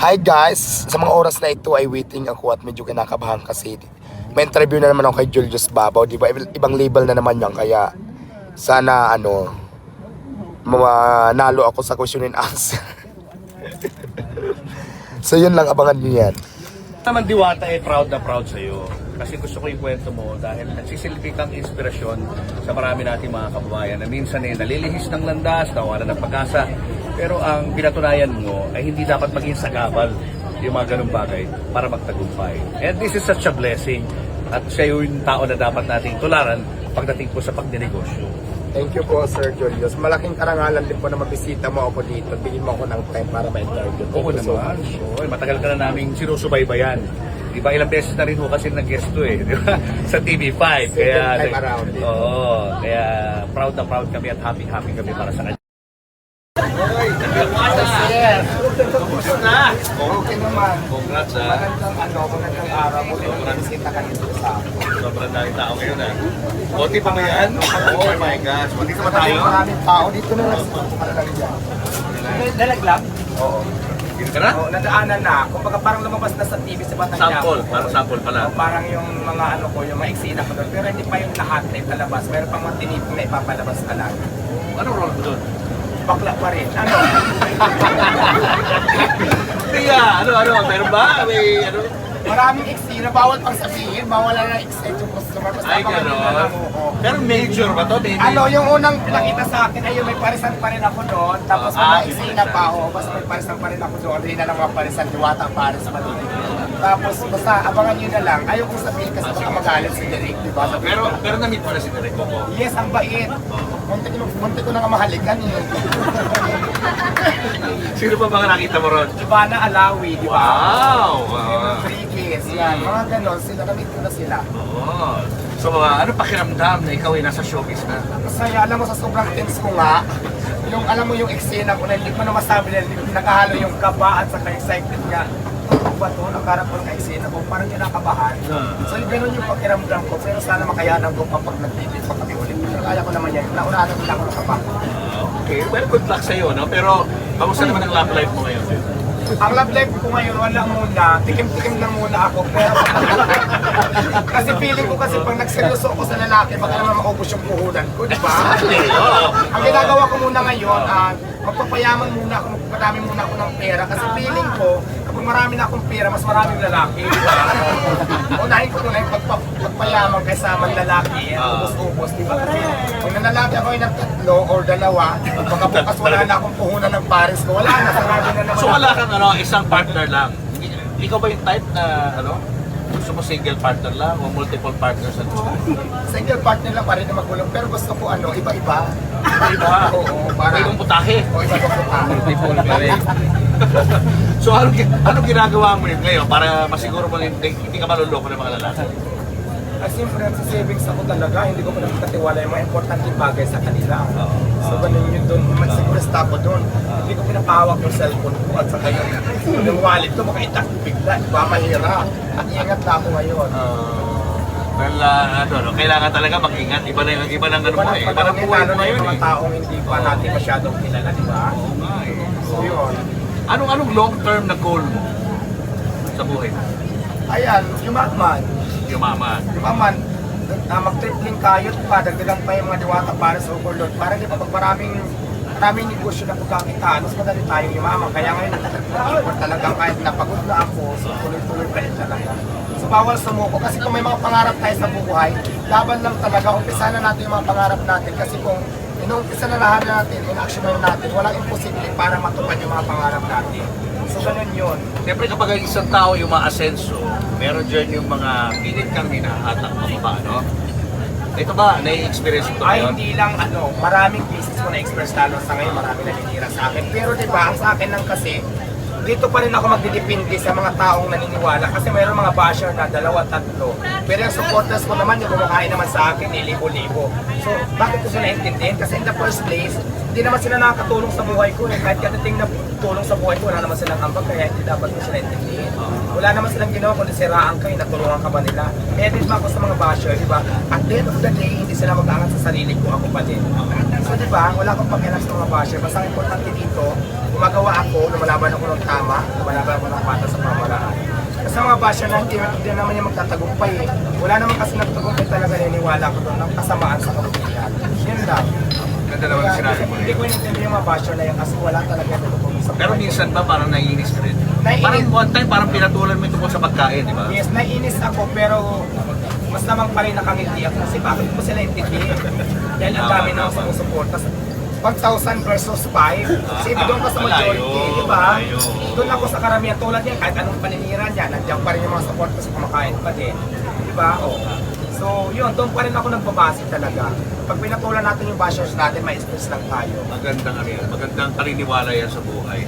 Hi guys! Sa mga oras na ito ay waiting ako at medyo kinakabahan kasi may interview na naman ako kay Julius Babaw, di ba? Ibang label na naman yan, kaya sana manalo ako sa question and answer. So yun lang, abangan niyo yan. Naman Diwata ay proud na proud sa'yo. Kasi gusto ko yung kwento mo dahil nagsisilbi kang inspirasyon sa marami nating mga kababayan na minsan nalilihis ng landas, nawalan ng pag-asa. Pero ang pinatunayan mo ay hindi dapat maging sagabal yung mga ganung bagay para magtagumpay. And this is such a blessing. At siya yung tao na dapat nating tularan pagdating po sa pagdinegosyo. Thank you po, Sir Julius. Malaking karangalan din po na mabisita mo ako dito. Bigyan mo ako ng time para ma-interview. Oo naman. Matagal ka na naming sinusubaybayan. Diba, ilang beses na rin ho kasi nag-guest to eh, di ba? Sa TV5. Second time around it. Oo, kaya proud na proud kami at happy kami para sa kanya. Yes! Kumusta na? Okay naman. Congrats ha. Magandang araw mo. Bisita ka dito sa akin. Sobrang daming tao ngayon ha. Konti pa ba yan? Oh my gosh. Konti pa tayo? Maraming tao dito na lang. Nalaglag? Oo. Dito ka na? Oo, nadaanan na. Kumbaga parang lumabas na sa TV sa Batangas. Sample. Parang sample pala. Parang yung mga yung mga eksena ko doon. Pero hindi pa yung lahat na ipalabas. Meron pang mga tinipong na ipapalabas talaga. Ano role mo doon? Bakla pa rin. Ano? Kaya, meron ba? May Maraming eksena. Bawal pang sabihin. Bawal na eksena yung customer. Basta Ay, gano'n. Pero major ba to? Yung unang pinakita sa akin ay may parisan pa rin ako doon. Tapos may eksena pa ako. Basta may parisan pa rin ako doon. Hindi na lang mga parisan. Diwata paris pa din. Tapos basta abangan nyo na lang. Ayaw kong sabihin kasi baka magalit si Derek. Diba? Pero na-meet mo na si Derek Coco. Yes, ang bait. Munti ko na nga mahalikan eh. Sino pa ba nakita mo ron? Ivana Alawi, di ba? Wow! Rodriguez, yan. Mga ganon, sila, namit ko na sila. Oo. So, ano pakiramdam na ikaw ay nasa showbiz na? Masaya, alam mo sa sobrang tense ko nga, alam mo yung eksena ko na hindi ko na masabi na nakahalo yung kaba at saka excited nga. Ano ba ito? Nakaharap ko ng eksena ko, parang kinakabahan. So, ganun yung pakiramdam ko, pero sana makayanan ko kapag nag-TV pa kami ulit. Pero kaya ko naman yan, naunahan nila ako ng kaba. Okay, well, good luck sa'yo, no? Pero, kamusta naman ang love life mo ngayon? Ang love life ko ngayon, wala muna. Tikim-tikim lang muna ako. Pero kasi feeling ko kasi pag nagseryoso ako sa lalaki, baka naman maubos yung puhunan ko, di ba? Ang ginagawa ko muna ngayon, magpapayaman muna ako, magpadami muna ako ng pera. Kasi feeling ko, kapag marami na akong pera, mas maraming lalaki. Unahin ko na yung pagpayaman kaysa manlalaki, ubos-ubos, di ba? Kung nanlalaki ako ay ng 3 or 2, baka bukas wala na akong puhunan ng pares ko. Wala na, sarado na naman. So, wala kang isang partner lang. Ikaw ba yung type na, gusto mo single partner lang o multiple partners ang gusto? Single partner lang pa rin na magulong, pero gusto ko iba-iba. Iba? Oo, para Ibang putahe. o iba-iba pa. So, ano ginagawa mo yun ngayon para masiguro mo hindi ka maluloko ng mga lalaki? Siyempre, sa savings ako talaga, hindi ko pa nakikatiwala yung mga importanteng bagay sa kanila. So, ganun yun doon, sigurista ako doon. Hindi ko pinapahawak yung cellphone ko at saka yung wallet ko, makaitak bigla, diba, mahirap. At ingat na ako ngayon. Well, kailangan talaga mag-ingat. Iba na ng Iba ano mo na eh. Iba na buhay mo na ngayon yung mga eh. taong hindi pa natin masyadong kilala, di ba? So, yun. Anong long-term na goal mo sa buhay? Ayan, yumakman. Yumaman. Yumaman, mag-tripling kayot pa, dagdagan pa yung mga diwata para sa overload. Para di ba pag maraming negosyo na pagkakitaan, mas madali tayong yumaman. Kaya ngayon nag-import talaga kahit napagod na ako, so tuloy-tuloy pa rin talaga. So bawal sumuko kasi kung may mga pangarap tayo sa buhay, laban lang talaga, umpisa na natin yung mga pangarap natin kasi kung inumpisa na lahat natin, in-action na natin, walang imposible para matupad yung mga pangarap natin. So ganun yun. Siyempre kapag ang isang tao yung maasenso, meron dyan yung mga pilit kang hinahatak pababa, no? Ito ba, nai-experience ito Ay, ngayon? hindi lang maraming cases ko na-experience lalo sa ngayon, maraming nanitira sa akin. Pero diba, ang sa akin lang kasi, dito pa rin ako magdidepende sa mga taong naniniwala kasi mayroon mga basher na 2, 3. Pero yung supporters ko naman, yung kumakain naman sa akin, libo-libo. So, bakit ko sila intindihin? Kasi in the first place, hindi naman sila nakakatulong sa buhay ko. Kahit katiting na tulong sa buhay ko, wala naman silang ambag, kaya hindi dapat ko sila intindihin. Wala naman silang ginawa kundi siraan ka, natulungan ka ba nila? Kaya din ba ako sa mga basher, di ba? At the end of the day, hindi sila mag-aangat sa sarili ko, ako pa din. So di ba, wala akong pakialam sa mga basher. Basta ang importante dito, gumagawa ako, lumalaban ako ng tama, lumalaban ako ng pata sa pamamaraan. Kasi mga basya na hindi naman yung magtatagumpay eh. Wala naman kasi nagtagumpay talaga, niniwala ko doon ng kasamaan sa kabutihan. Yun lang. Ganda naman ang sinabi mo Hindi rin. ko inintindi yung mga basya na yan kasi wala talaga nagtutulong sa Pero minsan ba parang naiinis ka rin? Naiinis. Parang one time parang pinatulan mo yung tungkol sa pagkain, di ba? Yes, naiinis ako pero mas naman pa rin nakangiti ako kasi bakit ko sila intindihin? Dahil ang dami na ako sa sumusuporta. 1,000 versus 5. Kasi doon ka sa majority, di ba? malayo. Doon ako sa karamihan tulad yan, kahit anong paninira niya, nandiyan pa rin yung mga supporters kumakain pa din. Di ba? Oh. So yun, doon pa rin ako nagbabase talaga. Pag pinatulan natin yung bashers natin, may stress lang tayo. Magandang ano yan, magandang paniniwala yan sa buhay.